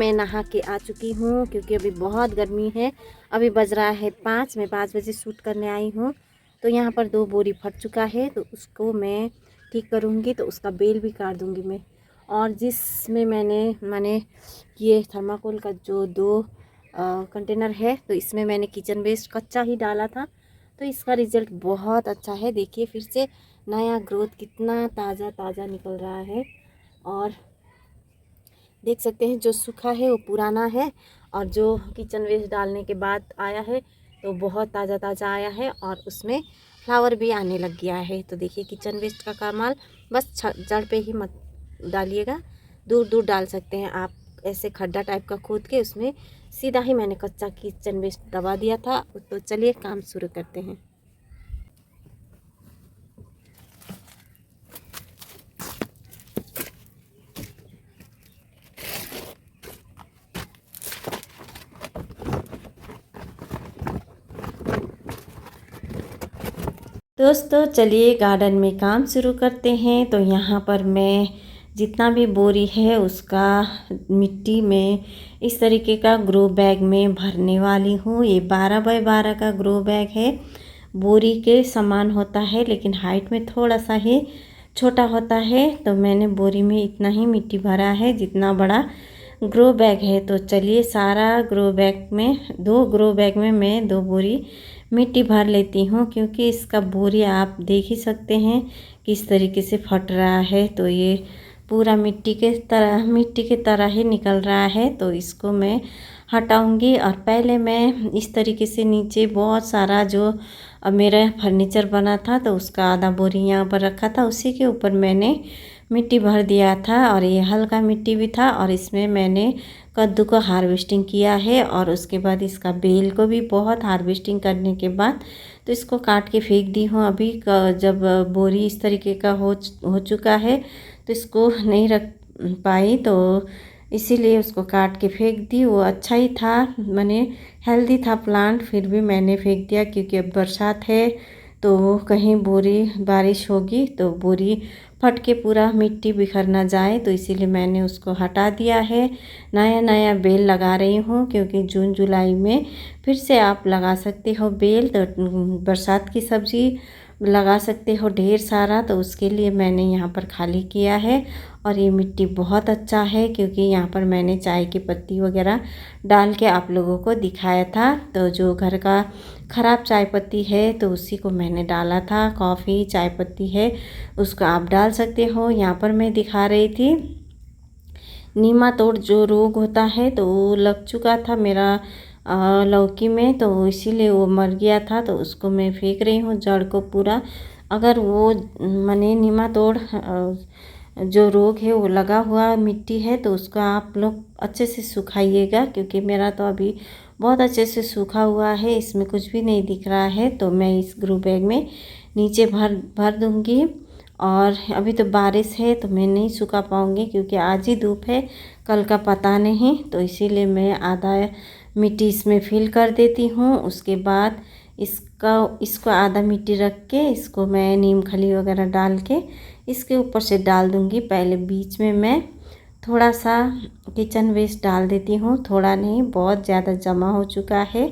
मैं नहा के आ चुकी हूँ क्योंकि अभी बहुत गर्मी है। अभी बज रहा है 5, मैं 5 बजे शूट करने आई हूँ। तो यहाँ पर 2 बोरी फट चुका है, तो उसको मैं ठीक करूँगी, तो उसका बेल भी काट दूँगी मैं। और जिसमें मैंने ये थर्माकोल का जो 2 कंटेनर है, तो इसमें मैंने किचन वेस्ट कच्चा ही डाला था, तो इसका रिज़ल्ट बहुत अच्छा है। देखिए फिर से नया ग्रोथ कितना ताज़ा ताज़ा निकल रहा है। और देख सकते हैं जो सूखा है वो पुराना है, और जो किचन वेस्ट डालने के बाद आया है तो बहुत ताज़ा ताज़ा आया है, और उसमें फ्लावर भी आने लग गया है। तो देखिए किचन वेस्ट का कमाल, बस जड़ पे ही मत डालिएगा, दूर दूर डाल सकते हैं आप, ऐसे खड्डा टाइप का खोद के उसमें सीधा ही मैंने कच्चा किचन वेस्ट दबा दिया था। तो चलिए काम शुरू करते हैं। दोस्तों चलिए गार्डन में काम शुरू करते हैं। तो यहाँ पर मैं जितना भी बोरी है उसका मिट्टी में इस तरीके का ग्रो बैग में भरने वाली हूँ। ये 12 बाय 12 का ग्रो बैग है। बोरी के समान होता है लेकिन हाइट में थोड़ा सा ही छोटा होता है। तो मैंने बोरी में इतना ही मिट्टी भरा है जितना बड़ा ग्रो बैग है। तो चलिए सारा ग्रो बैग में 2 ग्रो बैग में मैं 2 बोरी मिट्टी भर लेती हूँ, क्योंकि इसका बोरी आप देख ही सकते हैं किस तरीके से फट रहा है। तो ये पूरा मिट्टी के तरह ही निकल रहा है। तो इसको मैं हटाऊंगी। और पहले मैं इस तरीके से नीचे बहुत सारा जो मेरा फर्नीचर बना था तो उसका आधा बोरी यहाँ पर रखा था, उसी के ऊपर मैंने मिट्टी भर दिया था। और ये हल्का मिट्टी भी था। और इसमें मैंने कद्दू को हार्वेस्टिंग किया है, और उसके बाद इसका बेल को भी बहुत हार्वेस्टिंग करने के बाद तो इसको काट के फेंक दी हूँ। अभी जब बोरी इस तरीके का हो चुका है तो इसको नहीं रख पाई, तो इसीलिए उसको काट के फेंक दी। वो अच्छा ही था, माने हेल्दी था प्लांट, फिर भी मैंने फेंक दिया क्योंकि अब बरसात है तो कहीं बोरी बारिश होगी तो बोरी फट के पूरा मिट्टी बिखर ना जाए, तो इसीलिए मैंने उसको हटा दिया है। नया नया बेल लगा रही हूँ क्योंकि जून जुलाई में फिर से आप लगा सकते हो बेल। तो बरसात की सब्ज़ी लगा सकते हो ढेर सारा, तो उसके लिए मैंने यहाँ पर खाली किया है। और ये मिट्टी बहुत अच्छा है क्योंकि यहाँ पर मैंने चाय की पत्ती वगैरह डाल के आप लोगों को दिखाया था। तो जो घर का ख़राब चाय पत्ती है तो उसी को मैंने डाला था। कॉफ़ी चाय पत्ती है उसको आप डाल सकते हो। यहाँ पर मैं दिखा रही थी नीमातोड़ जो रोग होता है तो वो लग चुका था मेरा लौकी में, तो इसीलिए वो मर गया था। तो उसको मैं फेंक रही हूँ जड़ को पूरा। अगर वो माने नीमातोड़ जो रोग है वो लगा हुआ मिट्टी है तो उसको आप लोग अच्छे से सुखाइएगा, क्योंकि मेरा तो अभी बहुत अच्छे से सूखा हुआ है, इसमें कुछ भी नहीं दिख रहा है। तो मैं इस ग्रो बैग में नीचे भर दूँगी। और अभी तो बारिश है तो मैं नहीं सुखा पाऊँगी क्योंकि आज ही धूप है, कल का पता नहीं। तो इसीलिए मैं आधा मिट्टी इसमें फिल कर देती हूँ। उसके बाद इसको आधा मिट्टी रख के इसको मैं नीम खली वगैरह डाल के इसके ऊपर से डाल दूँगी। पहले बीच में मैं थोड़ा सा किचन वेस्ट डाल देती हूँ, थोड़ा नहीं बहुत ज़्यादा जमा हो चुका है।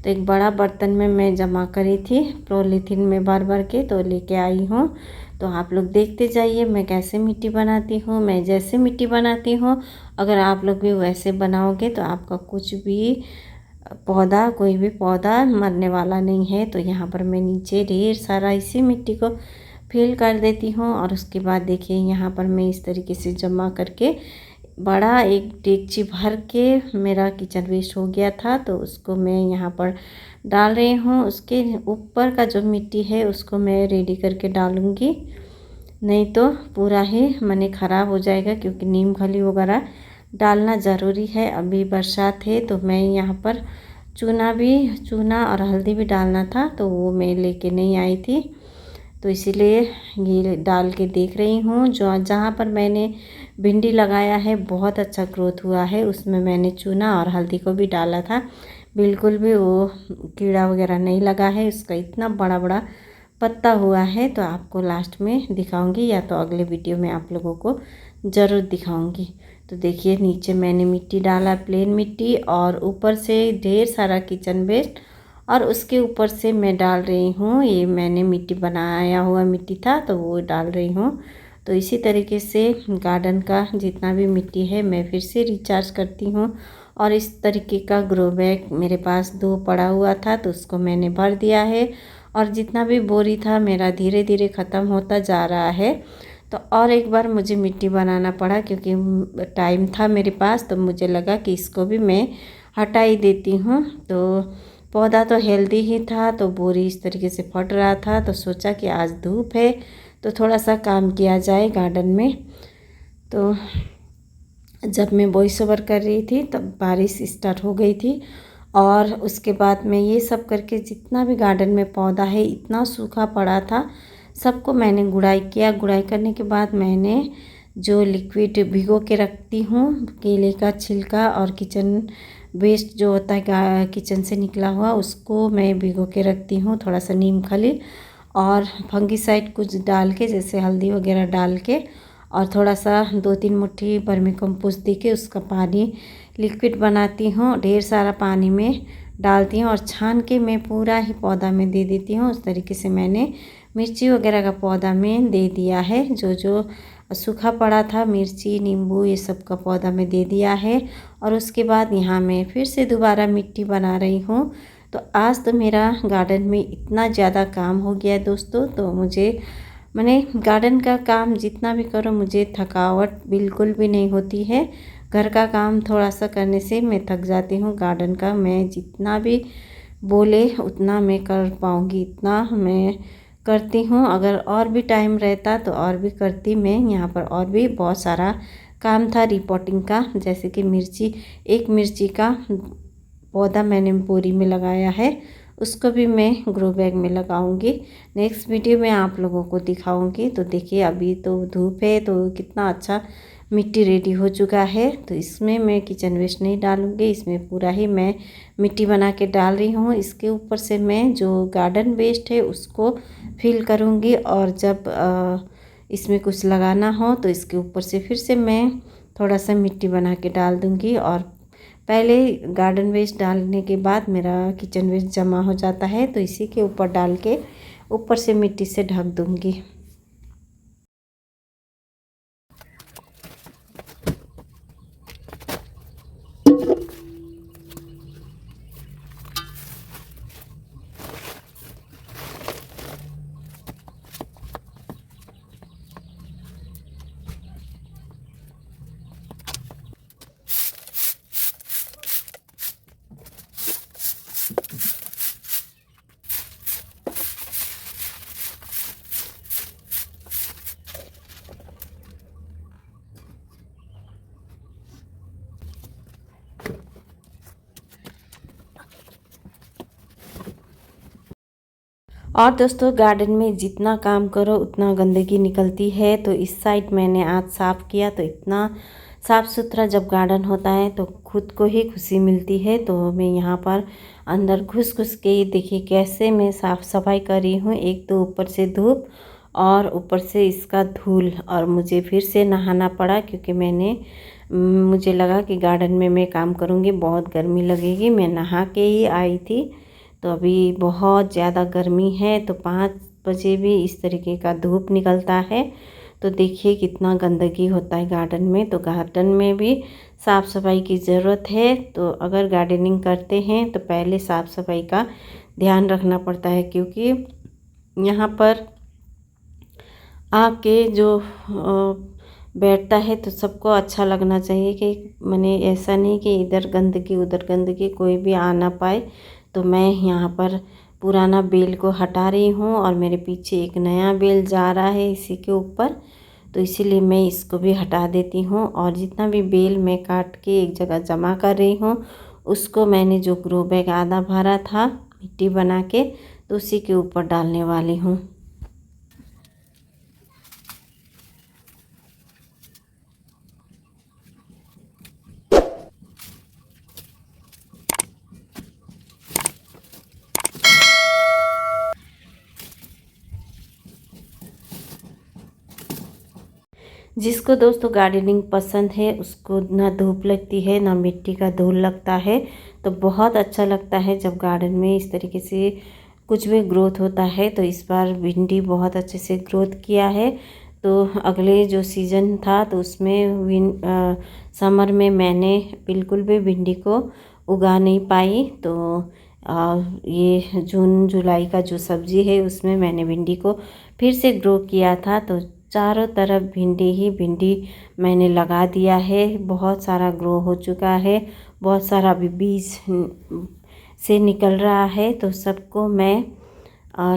तो एक बड़ा बर्तन में मैं जमा करी थी पॉलीथीन में भर के, तो लेके आई हूँ। तो आप लोग देखते जाइए मैं कैसे मिट्टी बनाती हूँ। मैं जैसे मिट्टी बनाती हूँ अगर आप लोग भी वैसे बनाओगे तो आपका कुछ भी कोई भी पौधा मरने वाला नहीं है। तो यहाँ पर मैं नीचे ढेर सारा इसी मिट्टी को फिल कर देती हूँ। और उसके बाद देखिए यहाँ पर मैं इस तरीके से जमा करके बड़ा एक डेगची भर के मेरा किचन वेस्ट हो गया था, तो उसको मैं यहाँ पर डाल रही हूँ। उसके ऊपर का जो मिट्टी है उसको मैं रेडी करके डालूँगी, नहीं तो पूरा ही माने ख़राब हो जाएगा, क्योंकि नीम खली वगैरह डालना ज़रूरी है। अभी बरसात है तो मैं यहाँ पर चूना और हल्दी भी डालना था, तो वो मैं लेके नहीं आई थी, तो इसीलिए ये डाल के देख रही हूँ। जहाँ पर मैंने भिंडी लगाया है बहुत अच्छा ग्रोथ हुआ है, उसमें मैंने चूना और हल्दी को भी डाला था, बिल्कुल भी वो कीड़ा वगैरह नहीं लगा है। उसका इतना बड़ा बड़ा पत्ता हुआ है, तो आपको लास्ट में दिखाऊंगी या तो अगले वीडियो में आप लोगों को ज़रूर दिखाऊंगी। तो देखिए नीचे मैंने मिट्टी डाला, प्लेन मिट्टी, और ऊपर से ढेर सारा किचन वेस्ट, और उसके ऊपर से मैं डाल रही हूँ, ये मैंने मिट्टी बनाया हुआ मिट्टी था तो वो डाल रही हूँ। तो इसी तरीके से गार्डन का जितना भी मिट्टी है मैं फिर से रिचार्ज करती हूँ। और इस तरीके का ग्रो बैग मेरे पास 2 पड़ा हुआ था तो उसको मैंने भर दिया है। और जितना भी बोरी था मेरा धीरे धीरे ख़त्म होता जा रहा है। तो और एक बार मुझे मिट्टी बनाना पड़ा क्योंकि टाइम था मेरे पास, तो मुझे लगा कि इसको भी मैं हटा ही देती हूँ। तो पौधा तो हेल्दी ही था, तो बोरी इस तरीके से फट रहा था, तो सोचा कि आज धूप है तो थोड़ा सा काम किया जाए गार्डन में। तो जब मैं वॉइस ओवर कर रही थी तब बारिश स्टार्ट हो गई थी, और उसके बाद मैं ये सब करके जितना भी गार्डन में पौधा है इतना सूखा पड़ा था सबको मैंने गुड़ाई किया। गुड़ाई करने के बाद मैंने जो लिक्विड भिगो के रखती हूँ, केले का छिलका और किचन वेस्ट जो होता है किचन से निकला हुआ, उसको मैं भिगो के रखती हूँ। थोड़ा सा नीम खली और फंगीसाइड कुछ डाल के, जैसे हल्दी वगैरह डाल के, और थोड़ा सा 2-3 मुट्ठी वर्मी कंपोस्ट दे के उसका पानी लिक्विड बनाती हूँ। ढेर सारा पानी में डालती हूँ और छान के मैं पूरा ही पौधा में दे देती हूँ। उस तरीके से मैंने मिर्ची वगैरह का पौधा में दे दिया है। जो जो सूखा पड़ा था मिर्ची, नींबू, ये सब का पौधा में दे दिया है। और उसके बाद यहाँ मैं फिर से दोबारा मिट्टी बना रही हूँ। तो आज तो मेरा गार्डन में इतना ज़्यादा काम हो गया है दोस्तों, तो मुझे मैंने गार्डन का काम जितना भी करो मुझे थकावट बिल्कुल भी नहीं होती है। घर का काम थोड़ा सा करने से मैं थक जाती हूँ। गार्डन का मैं जितना भी बोले उतना मैं कर पाऊँगी, इतना मैं करती हूँ। अगर और भी टाइम रहता तो और भी करती मैं। यहाँ पर और भी बहुत सारा काम था रिपोर्टिंग का, जैसे कि एक मिर्ची का पौधा मैंने बोरी में लगाया है, उसको भी मैं ग्रो बैग में लगाऊंगी। नेक्स्ट वीडियो में आप लोगों को दिखाऊंगी। तो देखिए अभी तो धूप है तो कितना अच्छा मिट्टी रेडी हो चुका है। तो इसमें मैं किचन वेस्ट नहीं डालूंगी, इसमें पूरा ही मैं मिट्टी बना के डाल रही हूँ। इसके ऊपर से मैं जो गार्डन वेस्ट है उसको फिल करूँगी, और जब इसमें कुछ लगाना हो तो इसके ऊपर से फिर से मैं थोड़ा सा मिट्टी बना के डाल दूँगी। और पहले गार्डन वेस्ट डालने के बाद मेरा किचन वेस्ट जमा हो जाता है, तो इसी के ऊपर डाल के ऊपर से मिट्टी से ढक दूँगी। और दोस्तों गार्डन में जितना काम करो उतना गंदगी निकलती है। तो इस साइड मैंने आज साफ़ किया, तो इतना साफ़ सुथरा जब गार्डन होता है तो खुद को ही खुशी मिलती है। तो मैं यहाँ पर अंदर घुस घुस के देखिए कैसे मैं साफ़ सफाई कर रही हूँ। एक तो ऊपर से धूप और ऊपर से इसका धूल, और मुझे फिर से नहाना पड़ा क्योंकि मुझे लगा कि गार्डन में मैं काम करूँगी बहुत गर्मी लगेगी। मैं नहा के ही आई थी। तो अभी बहुत ज़्यादा गर्मी है, तो 5 बजे भी इस तरीके का धूप निकलता है। तो देखिए कितना गंदगी होता है गार्डन में। तो गार्डन में भी साफ़ सफाई की ज़रूरत है। तो अगर गार्डनिंग करते हैं तो पहले साफ़ सफाई का ध्यान रखना पड़ता है, क्योंकि यहाँ पर आके जो बैठता है तो सबको अच्छा लगना चाहिए कि मैंने ऐसा नहीं कि इधर गंदगी उधर गंदगी कोई भी आ ना पाए। तो मैं यहाँ पर पुराना बेल को हटा रही हूँ और मेरे पीछे एक नया बेल जा रहा है इसी के ऊपर, तो इसीलिए मैं इसको भी हटा देती हूँ। और जितना भी बेल मैं काट के एक जगह जमा कर रही हूँ उसको मैंने जो ग्रो बैग आधा भरा था मिट्टी बना के, तो उसी के ऊपर डालने वाली हूँ। जिसको दोस्तों गार्डनिंग पसंद है उसको ना धूप लगती है ना मिट्टी का धूल लगता है। तो बहुत अच्छा लगता है जब गार्डन में इस तरीके से कुछ भी ग्रोथ होता है। तो इस बार भिंडी बहुत अच्छे से ग्रोथ किया है। तो अगले जो सीज़न था तो उसमें समर में मैंने बिल्कुल भी भिंडी को उगा नहीं पाई। तो ये जून जुलाई का जो सब्ज़ी है उसमें मैंने भिंडी को फिर से ग्रो किया था। तो चारों तरफ भिंडी ही भिंडी मैंने लगा दिया है। बहुत सारा ग्रो हो चुका है, बहुत सारा अभी बीज से निकल रहा है। तो सबको मैं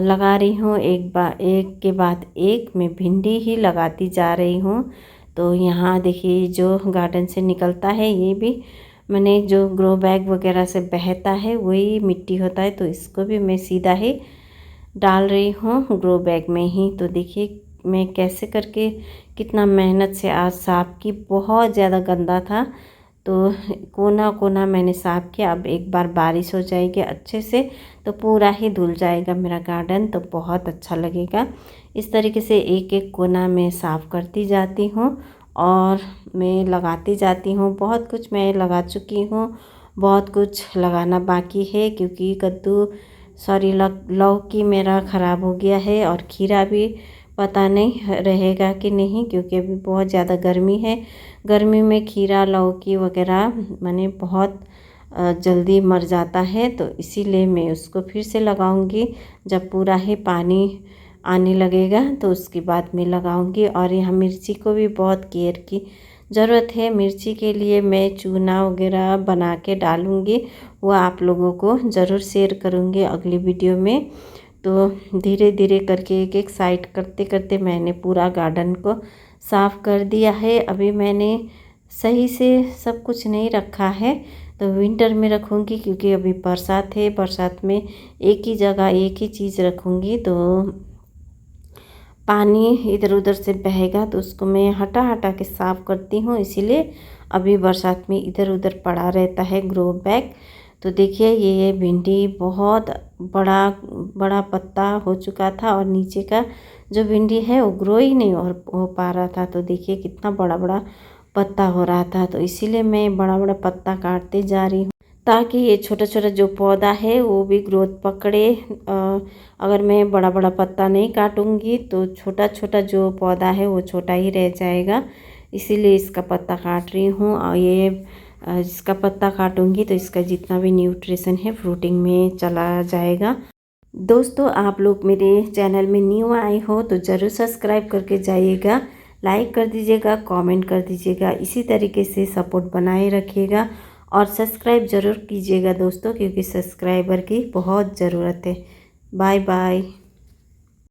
लगा रही हूँ, एक के बाद एक मैं भिंडी ही लगाती जा रही हूँ। तो यहाँ देखिए जो गार्डन से निकलता है ये भी मैंने जो ग्रो बैग वगैरह से बहता है वही मिट्टी होता है। तो इसको भी मैं सीधा ही डाल रही हूँ ग्रो बैग में ही। तो देखिए मैं कैसे करके कितना मेहनत से आज साफ़ की, बहुत ज़्यादा गंदा था। तो कोना कोना मैंने साफ़ किया। अब एक बार बारिश हो जाएगी अच्छे से तो पूरा ही धुल जाएगा मेरा गार्डन, तो बहुत अच्छा लगेगा। इस तरीके से एक एक कोना में साफ़ करती जाती हूँ और मैं लगाती जाती हूँ। बहुत कुछ मैं लगा चुकी हूँ, बहुत कुछ लगाना बाकी है क्योंकि लौकी मेरा ख़राब हो गया है और खीरा भी पता नहीं रहेगा कि नहीं, क्योंकि अभी बहुत ज़्यादा गर्मी है। गर्मी में खीरा लौकी वगैरह मैंने बहुत जल्दी मर जाता है। तो इसीलिए मैं उसको फिर से लगाऊंगी जब पूरा ही पानी आने लगेगा तो उसके बाद मैं लगाऊंगी। और यहाँ मिर्ची को भी बहुत केयर की ज़रूरत है। मिर्ची के लिए मैं चूना वगैरह बना के डालूँगी, वो आप लोगों को ज़रूर शेयर करूँगी अगली वीडियो में। तो धीरे धीरे करके एक एक साइड करते करते मैंने पूरा गार्डन को साफ़ कर दिया है। अभी मैंने सही से सब कुछ नहीं रखा है, तो विंटर में रखूँगी क्योंकि अभी बरसात है। बरसात में एक ही जगह एक ही चीज़ रखूँगी तो पानी इधर उधर से बहेगा, तो उसको मैं हटा हटा के साफ़ करती हूँ। इसीलिए अभी बरसात में इधर उधर पड़ा रहता है ग्रो बैग। तो देखिए ये भिंडी बहुत बड़ा बड़ा पत्ता हो चुका था और नीचे का जो भिंडी है वो ग्रो ही नहीं हो पा रहा था। तो देखिए कितना बड़ा बड़ा पत्ता हो रहा था। तो इसीलिए मैं बड़ा बड़ा पत्ता काटते जा रही हूँ ताकि ये छोटा छोटा जो पौधा है वो भी ग्रोथ पकड़े। अगर मैं बड़ा बड़ा पत्ता नहीं काटूंगी तो छोटा छोटा जो पौधा है वो छोटा ही रह जाएगा। इसीलिए इसका पत्ता काट रही हूँ। और ये इसका पत्ता काटूंगी तो इसका जितना भी न्यूट्रिशन है फ्रूटिंग में चला जाएगा। दोस्तों आप लोग मेरे चैनल में न्यू आए हो तो ज़रूर सब्सक्राइब करके जाइएगा, लाइक कर दीजिएगा, कमेंट कर दीजिएगा। इसी तरीके से सपोर्ट बनाए रखिएगा और सब्सक्राइब ज़रूर कीजिएगा दोस्तों, क्योंकि सब्सक्राइबर की बहुत ज़रूरत है। Bye bye.